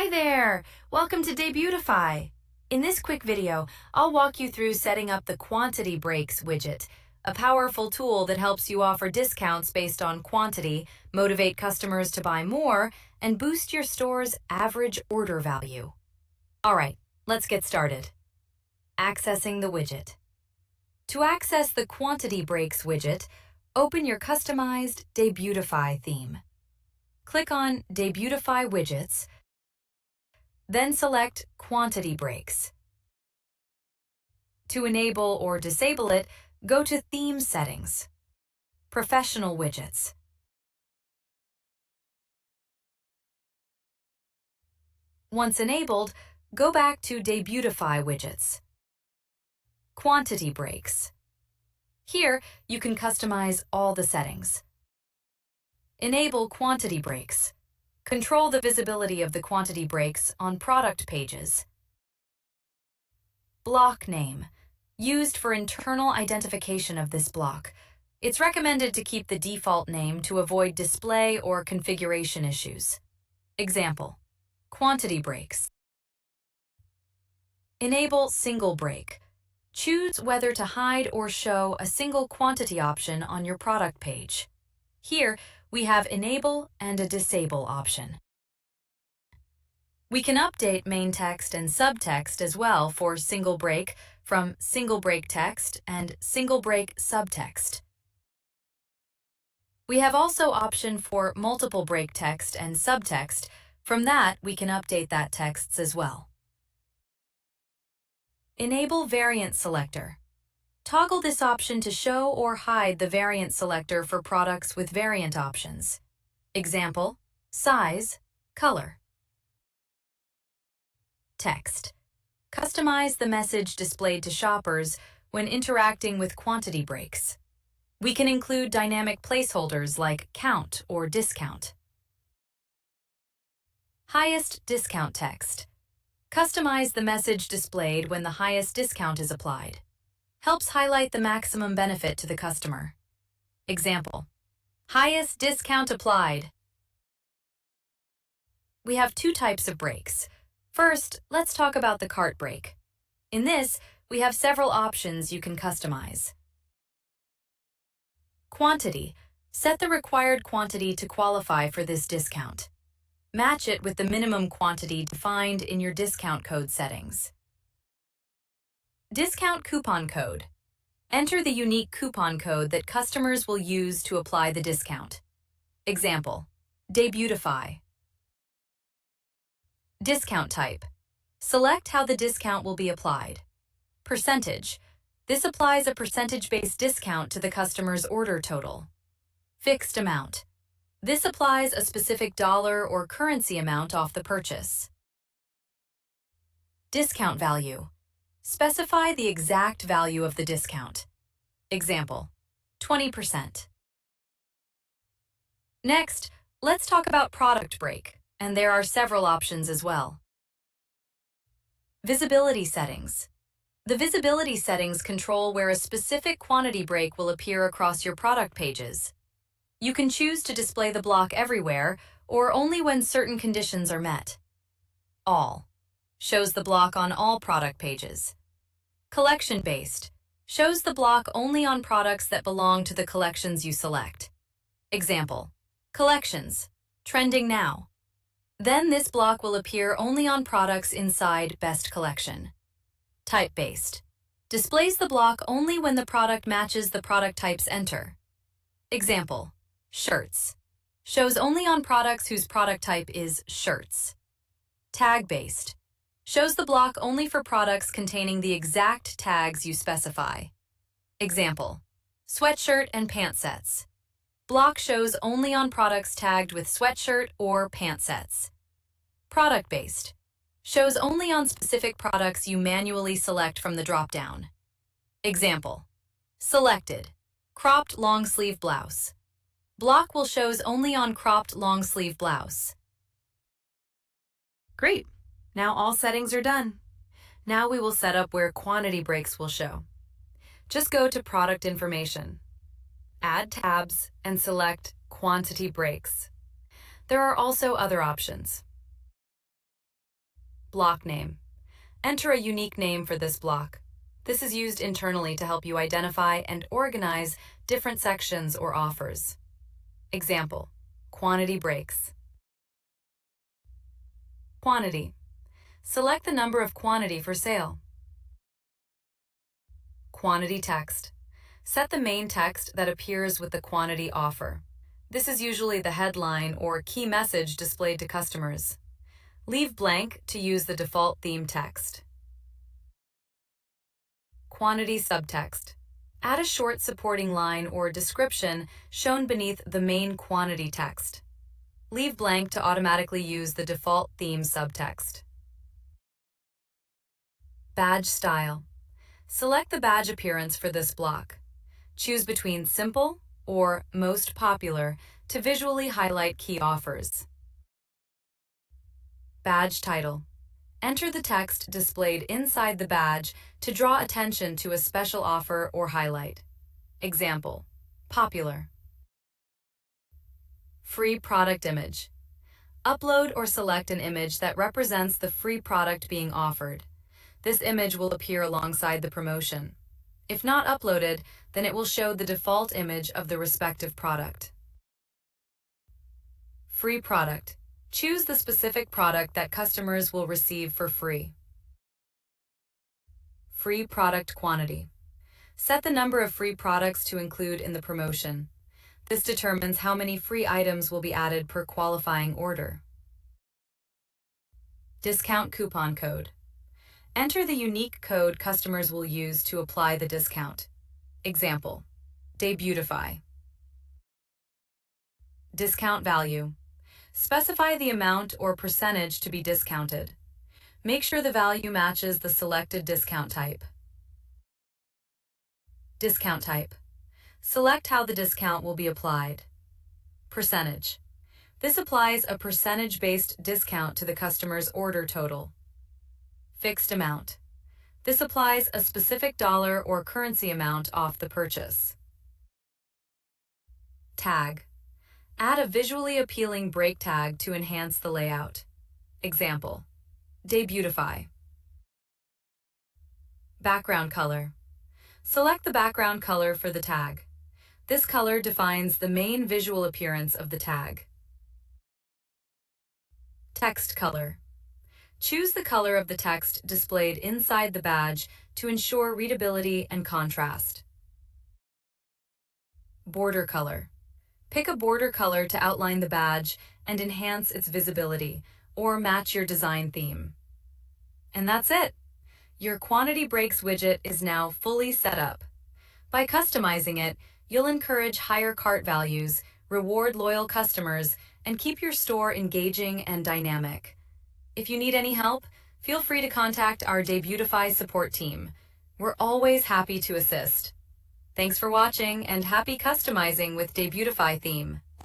Hi there! Welcome to Debutify. In this quick video, I'll walk you through setting up the Quantity Breaks widget, a powerful tool that helps you offer discounts based on quantity, motivate customers to buy more, and boost your store's average order value. Alright, let's get started. Accessing the widget. To access the Quantity Breaks widget, open your customized Debutify theme. Click on Debutify Widgets, then select Quantity Breaks. To enable or disable it, go to Theme Settings, Professional Widgets. Once enabled, go back to Debutify Widgets, Quantity Breaks. Here, you can customize all the settings. Enable Quantity Breaks. Control the visibility of the quantity breaks on product pages. Block name. Used for internal identification of this block. It's recommended to keep the default name to avoid display or configuration issues. Example: quantity breaks. Enable single break. Choose whether to hide or show a single quantity option on your product page. Here, we have Enable and a Disable option. We can update main text and subtext as well for single break from single break text and single break subtext. We have also option for multiple break text and subtext. From that, we can update that texts as well. Enable Variant Selector. Toggle this option to show or hide the variant selector for products with variant options. Example: size, color. Text. Customize the message displayed to shoppers when interacting with quantity breaks. We can include dynamic placeholders like count or discount. Highest discount text. Customize the message displayed when the highest discount is applied. Helps highlight the maximum benefit to the customer. Example: highest discount applied. We have two types of breaks. First, let's talk about the cart break. In this, we have several options you can customize. Quantity. Set the required quantity to qualify for this discount. Match it with the minimum quantity defined in your discount code settings. Discount coupon code. Enter the unique coupon code that customers will use to apply the discount. Example: Debutify. Discount type. Select how the discount will be applied. Percentage. This applies a percentage-based discount to the customer's order total. Fixed amount. This applies a specific dollar or currency amount off the purchase. Discount value. Specify the exact value of the discount. Example: 20%. Next, let's talk about product break, and there are several options as well. Visibility settings. The visibility settings control where a specific quantity break will appear across your product pages. You can choose to display the block everywhere or only when certain conditions are met. All. Shows the block on all product pages. Collection-based. Shows the block only on products that belong to the collections you select. Example: collections. Trending now. Then this block will appear only on products inside Best Collection. Type-based. Displays the block only when the product matches the product types enter. Example: shirts. Shows only on products whose product type is shirts. Tag-based. Shows the block only for products containing the exact tags you specify. Example: sweatshirt and pant sets. Block shows only on products tagged with sweatshirt or pant sets. Product-based. Shows only on specific products you manually select from the drop-down. Example: selected. Cropped long-sleeve blouse. Block will shows only on cropped long-sleeve blouse. Great! Now all settings are done. Now we will set up where quantity breaks will show. Just go to Product Information, add tabs, and select Quantity Breaks. There are also other options. Block name. Enter a unique name for this block. This is used internally to help you identify and organize different sections or offers. Example, quantity breaks. Quantity. Select the number of quantity for sale. Quantity text. Set the main text that appears with the quantity offer. This is usually the headline or key message displayed to customers. Leave blank to use the default theme text. Quantity subtext. Add a short supporting line or description shown beneath the main quantity text. Leave blank to automatically use the default theme subtext. Badge style. Select the badge appearance for this block. Choose between simple or most popular to visually highlight key offers. Badge title. Enter the text displayed inside the badge to draw attention to a special offer or highlight. Example, popular. Free product image. Upload or select an image that represents the free product being offered. This image will appear alongside the promotion. If not uploaded, then it will show the default image of the respective product. Free product. Choose the specific product that customers will receive for free. Free product quantity. Set the number of free products to include in the promotion. This determines how many free items will be added per qualifying order. Discount coupon code. Enter the unique code customers will use to apply the discount. Example, Debutify. Discount value. Specify the amount or percentage to be discounted. Make sure the value matches the selected discount type. Discount type. Select how the discount will be applied. Percentage. This applies a percentage-based discount to the customer's order total. Fixed amount. This applies a specific dollar or currency amount off the purchase. Tag. Add a visually appealing break tag to enhance the layout. Example, Debutify. Background color. Select the background color for the tag. This color defines the main visual appearance of the tag. Text color. Choose the color of the text displayed inside the badge to ensure readability and contrast. Border color. Pick a border color to outline the badge and enhance its visibility, or match your design theme. And that's it! Your Quantity Breaks widget is now fully set up. By customizing it, you'll encourage higher cart values, reward loyal customers, and keep your store engaging and dynamic. If you need any help, feel free to contact our Debutify support team. We're always happy to assist. Thanks for watching and happy customizing with Debutify Theme.